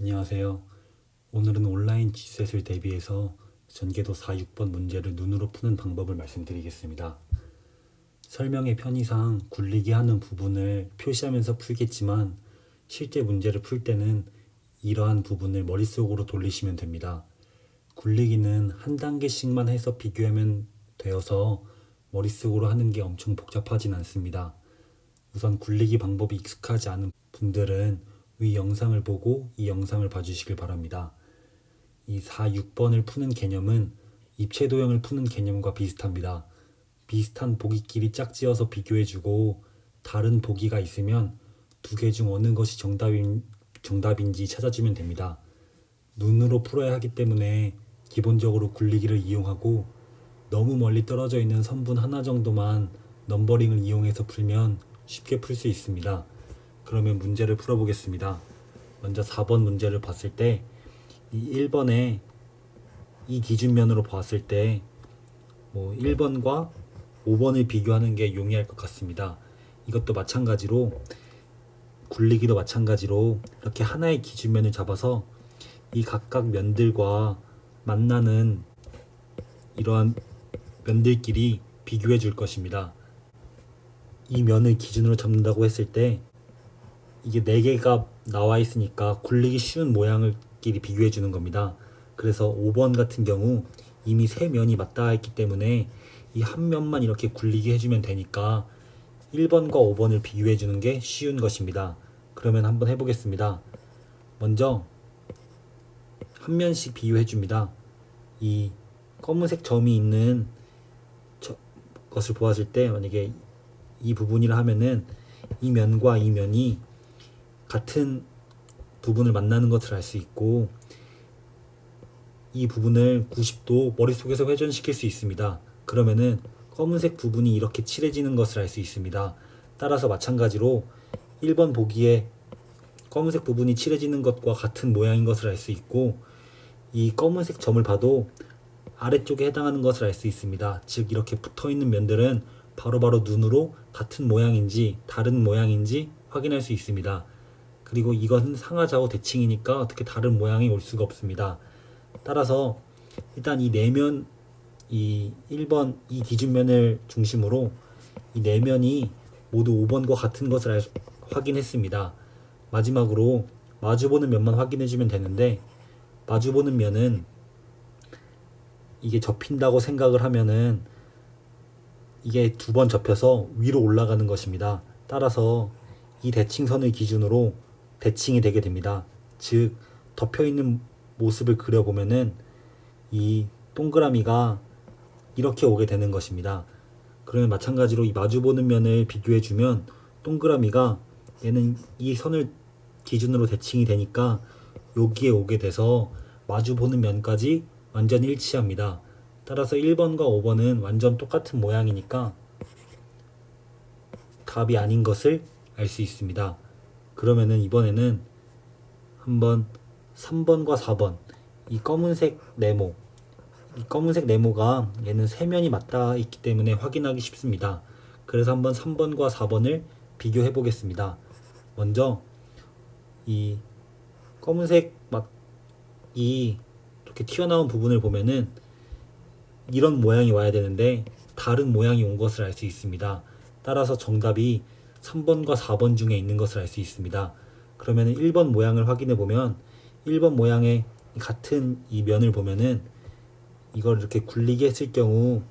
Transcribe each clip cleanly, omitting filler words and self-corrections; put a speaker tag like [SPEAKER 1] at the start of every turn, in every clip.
[SPEAKER 1] 안녕하세요. 오늘은 온라인 G셋을 대비해서 전개도 4, 6번 문제를 눈으로 푸는 방법을 말씀드리겠습니다. 설명의 편의상 굴리기 하는 부분을 표시하면서 풀겠지만 실제 문제를 풀 때는 이러한 부분을 머릿속으로 돌리시면 됩니다. 굴리기는 한 단계씩만 해서 비교하면 되어서 머릿속으로 하는 게 엄청 복잡하진 않습니다. 우선 굴리기 방법이 익숙하지 않은 분들은 위 영상을 보고 이 영상을 봐주시길 바랍니다. 이 4, 6번을 푸는 개념은 입체 도형을 푸는 개념과 비슷합니다. 비슷한 보기끼리 짝지어서 비교해주고 다른 보기가 있으면 두 개 중 어느 것이 정답인지 찾아주면 됩니다. 눈으로 풀어야 하기 때문에 기본적으로 굴리기를 이용하고 너무 멀리 떨어져 있는 선분 하나 정도만 넘버링을 이용해서 풀면 쉽게 풀 수 있습니다. 그러면 문제를 풀어보겠습니다. 먼저 4번 문제를 봤을 때 이 1번에 이 기준면으로 봤을 때 1번과 5번을 비교하는 게 용이할 것 같습니다. 이것도 마찬가지로 굴리기도 마찬가지로 이렇게 하나의 기준면을 잡아서 이 각각 면들과 만나는 이러한 면들끼리 비교해 줄 것입니다. 이 면을 기준으로 잡는다고 했을 때 이게 4개가 나와 있으니까 굴리기 쉬운 모양을끼리 비교해 주는 겁니다. 그래서 5번 같은 경우 이미 3면이 맞닿아 있기 때문에 이 한 면만 이렇게 굴리게 해주면 되니까 1번과 5번을 비교해 주는 게 쉬운 것입니다. 그러면 한번 해보겠습니다. 먼저 한 면씩 비교해 줍니다. 이 검은색 점이 있는 것을 보았을 때 만약에 이 부분이라 하면은 이 면과 이 면이 같은 부분을 만나는 것을 알 수 있고 이 부분을 90도 머릿속에서 회전시킬 수 있습니다. 그러면은 검은색 부분이 이렇게 칠해지는 것을 알 수 있습니다. 따라서 마찬가지로 1번 보기에 검은색 부분이 칠해지는 것과 같은 모양인 것을 알 수 있고 이 검은색 점을 봐도 아래쪽에 해당하는 것을 알 수 있습니다. 즉 이렇게 붙어있는 면들은 바로바로 눈으로 같은 모양인지 다른 모양인지 확인할 수 있습니다. 그리고 이것은 상하좌우 대칭이니까 어떻게 다른 모양이 올 수가 없습니다. 따라서 일단 이 내면 이 1번 이 기준면을 중심으로 이 내면이 모두 5번과 같은 것을 확인했습니다. 마지막으로 마주보는 면만 확인해주면 되는데 마주보는 면은 이게 접힌다고 생각을 하면은 이게 2번 접혀서 위로 올라가는 것입니다. 따라서 이 대칭선을 기준으로 대칭이 되게 됩니다. 즉 덮여있는 모습을 그려보면은 이 동그라미가 이렇게 오게 되는 것입니다. 그러면 마찬가지로 이 마주보는 면을 비교해주면 동그라미가 얘는 이 선을 기준으로 대칭이 되니까 여기에 오게 돼서 마주보는 면까지 완전 일치합니다. 따라서 1번과 5번은 완전 똑같은 모양이니까 답이 아닌 것을 알 수 있습니다. 그러면은 이번에는 한번 3번과 4번 이 검은색 네모가 얘는 3면이 맞닿아 있기 때문에 확인하기 쉽습니다. 그래서 한번 3번과 4번을 비교해 보겠습니다. 먼저 이 검은색 막이 이렇게 튀어나온 부분을 보면은 이런 모양이 와야 되는데 다른 모양이 온 것을 알 수 있습니다. 따라서 정답이 3번과 4번 중에 있는 것을 알 수 있습니다. 그러면 1번 모양을 확인해 보면 1번 모양의 같은 이 면을 보면은 이걸 이렇게 굴리게 했을 경우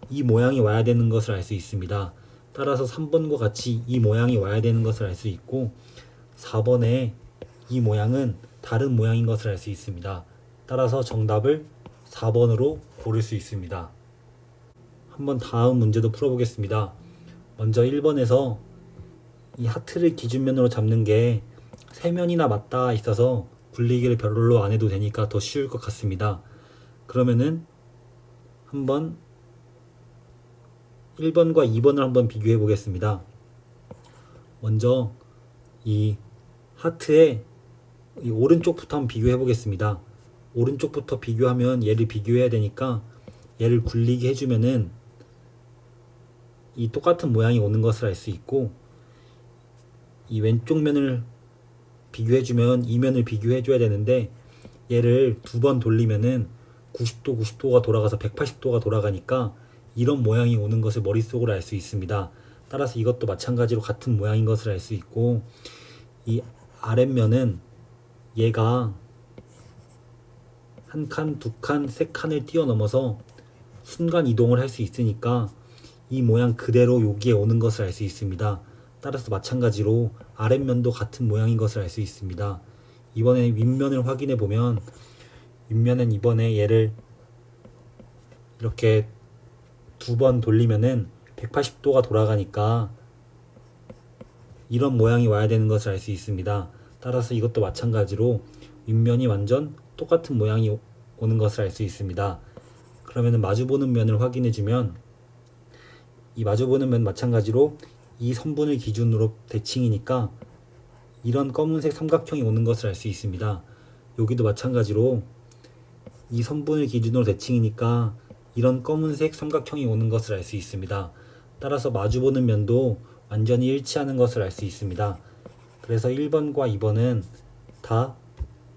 [SPEAKER 1] 이 모양이 와야 되는 것을 알 수 있습니다. 따라서 3번과 같이 이 모양이 와야 되는 것을 알 수 있고 4번의 이 모양은 다른 모양인 것을 알 수 있습니다. 따라서 정답을 4번으로 고를 수 있습니다. 한번 다음 문제도 풀어보겠습니다. 먼저 1번에서 이 하트를 기준면으로 잡는 게 3면이나 맞닿아 있어서 굴리기를 별로 안 해도 되니까 더 쉬울 것 같습니다. 그러면은 한번 1번과 2번을 한번 비교해 보겠습니다. 먼저 이 하트의 이 오른쪽부터 한번 비교해 보겠습니다. 오른쪽부터 비교하면 얘를 비교해야 되니까 얘를 굴리게 해주면은 이 똑같은 모양이 오는 것을 알 수 있고 이 왼쪽 면을 비교해주면 이면을 비교해줘야 되는데 얘를 두 번 돌리면은 90도 90도가 돌아가서 180도가 돌아가니까 이런 모양이 오는 것을 머릿속으로 알 수 있습니다. 따라서 이것도 마찬가지로 같은 모양인 것을 알 수 있고, 이 아랫면은 얘가 한 칸, 두 칸, 세 칸을 뛰어넘어서 순간 이동을 할 수 있으니까 이 모양 그대로 여기에 오는 것을 알 수 있습니다. 따라서 마찬가지로 아랫면도 같은 모양인 것을 알 수 있습니다. 이번에 윗면을 확인해 보면, 윗면은 이번에 얘를 이렇게 두 번 돌리면은 180도가 돌아가니까 이런 모양이 와야 되는 것을 알 수 있습니다. 따라서 이것도 마찬가지로 윗면이 완전 똑같은 모양이 오는 것을 알 수 있습니다. 그러면은 마주보는 면을 확인해 주면, 이 마주보는 면 마찬가지로 이 선분을 기준으로 대칭이니까 이런 검은색 삼각형이 오는 것을 알 수 있습니다. 여기도 마찬가지로 이 선분을 기준으로 대칭이니까 이런 검은색 삼각형이 오는 것을 알 수 있습니다. 따라서 마주보는 면도 완전히 일치하는 것을 알 수 있습니다. 그래서 1번과 2번은 다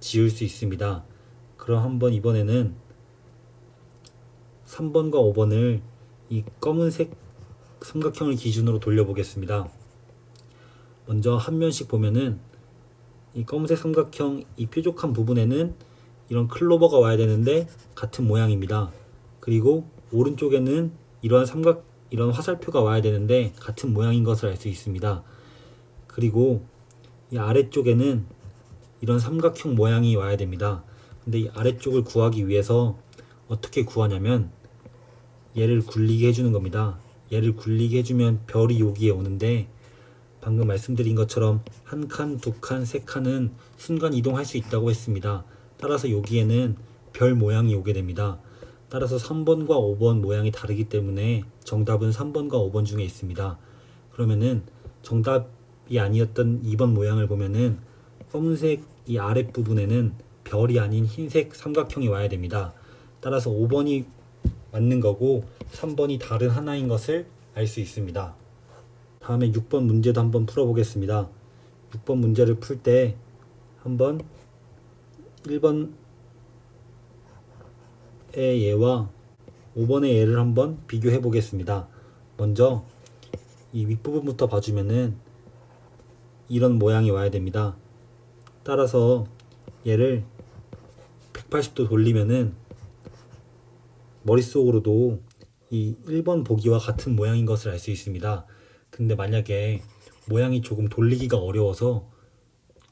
[SPEAKER 1] 지울 수 있습니다. 그럼 한번 이번에는 3번과 5번을 이 검은색 삼각형을 기준으로 돌려보겠습니다. 먼저 한 면씩 보면은 이 검은색 삼각형 이 뾰족한 부분에는 이런 클로버가 와야 되는데 같은 모양입니다. 그리고 오른쪽에는 이런 화살표가 와야 되는데 같은 모양인 것을 알 수 있습니다. 그리고 이 아래쪽에는 이런 삼각형 모양이 와야 됩니다. 근데 이 아래쪽을 구하기 위해서 어떻게 구하냐면 얘를 굴리게 해주는 겁니다. 얘를 굴리게 해주면 별이 여기에 오는데, 방금 말씀드린 것처럼 한 칸, 두 칸, 세 칸은 순간 이동할 수 있다고 했습니다. 따라서 여기에는 별 모양이 오게 됩니다. 따라서 3번과 5번 모양이 다르기 때문에 정답은 3번과 5번 중에 있습니다. 그러면은 정답이 아니었던 2번 모양을 보면은 검은색 이 아랫부분에는 별이 아닌 흰색 삼각형이 와야 됩니다. 따라서 5번이 맞는 거고 3번이 다른 하나인 것을 알 수 있습니다. 다음에 6번 문제도 한번 풀어보겠습니다. 6번 문제를 풀 때 한번 1번의 얘와 5번의 얘를 한번 비교해 보겠습니다. 먼저 이 윗부분부터 봐주면은 이런 모양이 와야 됩니다. 따라서 얘를 180도 돌리면은 머릿속으로도 이 1번 보기와 같은 모양인 것을 알 수 있습니다. 근데 만약에 모양이 조금 돌리기가 어려워서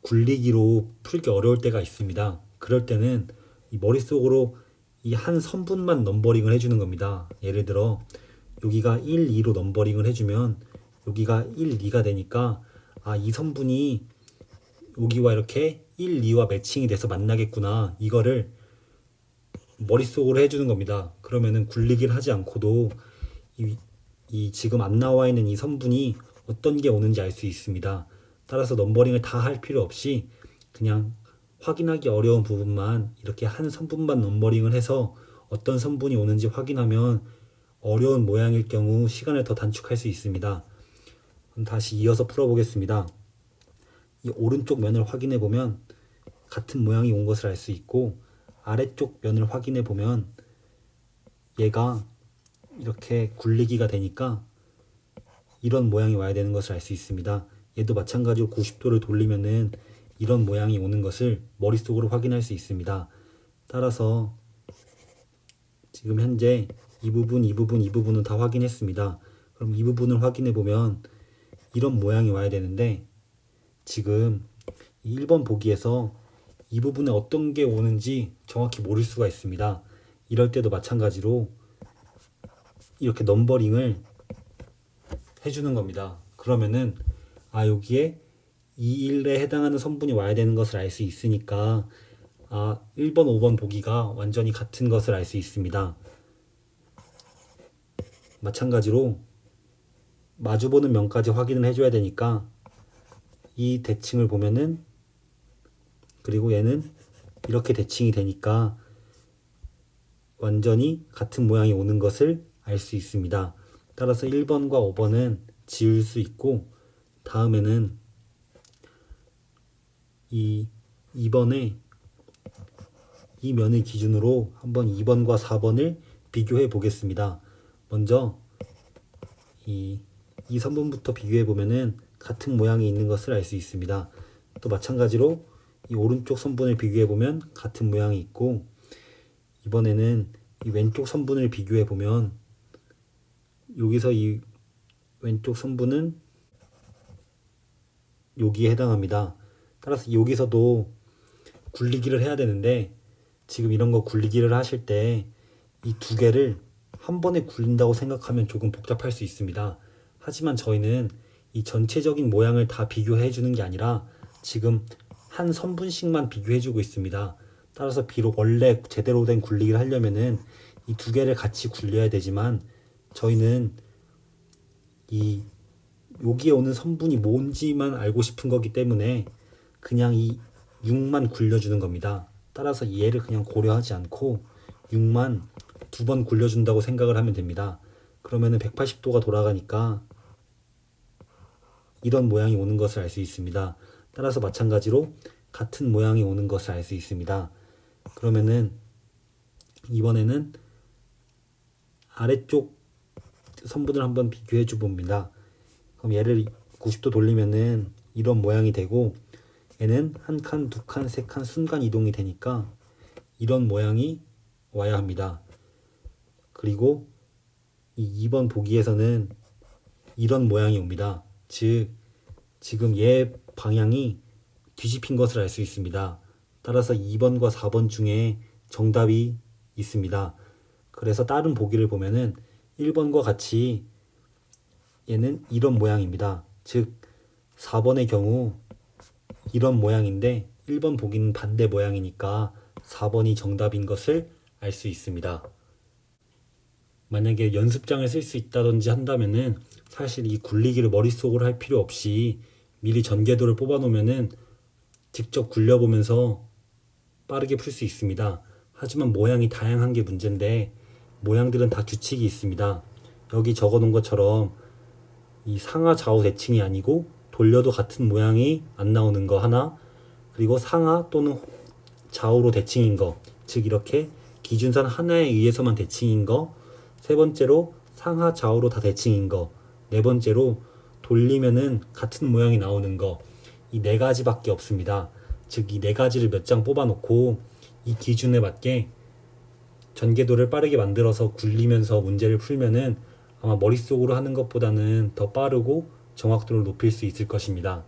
[SPEAKER 1] 굴리기로 풀기 어려울 때가 있습니다. 그럴 때는 이 머릿속으로 이 한 선분만 넘버링을 해주는 겁니다. 예를 들어 여기가 1, 2로 넘버링을 해주면 여기가 1, 2가 되니까 이 선분이 여기와 이렇게 1, 2와 매칭이 돼서 만나겠구나, 이거를 머릿속으로 해주는 겁니다. 그러면은 굴리기를 하지 않고도 이 지금 안 나와 있는 이 선분이 어떤 게 오는지 알 수 있습니다. 따라서 넘버링을 다 할 필요 없이 그냥 확인하기 어려운 부분만 이렇게 한 선분만 넘버링을 해서 어떤 선분이 오는지 확인하면 어려운 모양일 경우 시간을 더 단축할 수 있습니다. 그럼 다시 이어서 풀어보겠습니다. 이 오른쪽 면을 확인해 보면 같은 모양이 온 것을 알 수 있고, 아래쪽 면을 확인해 보면 얘가 이렇게 굴리기가 되니까 이런 모양이 와야 되는 것을 알 수 있습니다. 얘도 마찬가지로 90도를 돌리면은 이런 모양이 오는 것을 머릿속으로 확인할 수 있습니다. 따라서 지금 현재 이 부분은 다 확인했습니다. 그럼 이 부분을 확인해 보면 이런 모양이 와야 되는데 지금 1번 보기에서 이 부분에 어떤 게 오는지 정확히 모를 수가 있습니다. 이럴 때도 마찬가지로 이렇게 넘버링을 해주는 겁니다. 그러면은 여기에 2일에 해당하는 선분이 와야 되는 것을 알 수 있으니까 1번, 5번 보기가 완전히 같은 것을 알 수 있습니다. 마찬가지로 마주보는 면까지 확인을 해줘야 되니까 이 대칭을 보면은, 그리고 얘는 이렇게 대칭이 되니까 완전히 같은 모양이 오는 것을 알 수 있습니다. 따라서 1번과 5번은 지울 수 있고, 다음에는 2번에 이 면을 기준으로 한번 2번과 4번을 비교해 보겠습니다. 먼저 이 선분부터 비교해 보면은 같은 모양이 있는 것을 알 수 있습니다. 또 마찬가지로 이 오른쪽 선분을 비교해 보면 같은 모양이 있고, 이번에는 이 왼쪽 선분을 비교해 보면 여기서 이 왼쪽 선분은 여기에 해당합니다. 따라서 여기서도 굴리기를 해야 되는데, 지금 이런 거 굴리기를 하실 때 이 두 개를 한 번에 굴린다고 생각하면 조금 복잡할 수 있습니다. 하지만 저희는 이 전체적인 모양을 다 비교해 주는 게 아니라 지금 한 선분씩만 비교해 주고 있습니다. 따라서 비록 원래 제대로 된 굴리기를 하려면은 이 두 개를 같이 굴려야 되지만, 저희는 이 여기에 오는 선분이 뭔지만 알고 싶은 거기 때문에 그냥 이 6만 굴려주는 겁니다. 따라서 얘를 그냥 고려하지 않고 6만 두 번 굴려준다고 생각을 하면 됩니다. 그러면은 180도가 돌아가니까 이런 모양이 오는 것을 알 수 있습니다. 따라서 마찬가지로 같은 모양이 오는 것을 알 수 있습니다. 그러면은 이번에는 아래쪽 선분을 한번 비교해 줘 봅니다. 그럼 얘를 90도 돌리면은 이런 모양이 되고, 얘는 한 칸, 두 칸, 세 칸 순간 이동이 되니까 이런 모양이 와야 합니다. 그리고 이 2번 보기에서는 이런 모양이 옵니다. 즉 지금 얘 방향이 뒤집힌 것을 알 수 있습니다. 따라서 2번과 4번 중에 정답이 있습니다. 그래서 다른 보기를 보면은 1번과 같이 얘는 이런 모양입니다. 즉 4번의 경우 이런 모양인데 1번 보기는 반대 모양이니까 4번이 정답인 것을 알 수 있습니다. 만약에 연습장을 쓸 수 있다든지 한다면은 사실 이 굴리기를 머릿속으로 할 필요 없이 미리 전개도를 뽑아 놓으면은 직접 굴려보면서 빠르게 풀 수 있습니다. 하지만 모양이 다양한 게 문제인데, 모양들은 다 규칙이 있습니다. 여기 적어 놓은 것처럼 이 상하 좌우 대칭이 아니고 돌려도 같은 모양이 안 나오는 거 하나, 그리고 상하 또는 좌우로 대칭인 거, 즉 이렇게 기준선 하나에 의해서만 대칭인 거, 세 번째로 상하 좌우로 다 대칭인 거, 네 번째로 돌리면은 같은 모양이 나오는 거, 이 네 가지밖에 없습니다. 즉 이 네 가지를 몇 장 뽑아 놓고 이 기준에 맞게 전개도를 빠르게 만들어서 굴리면서 문제를 풀면은 아마 머릿속으로 하는 것보다는 더 빠르고 정확도를 높일 수 있을 것입니다.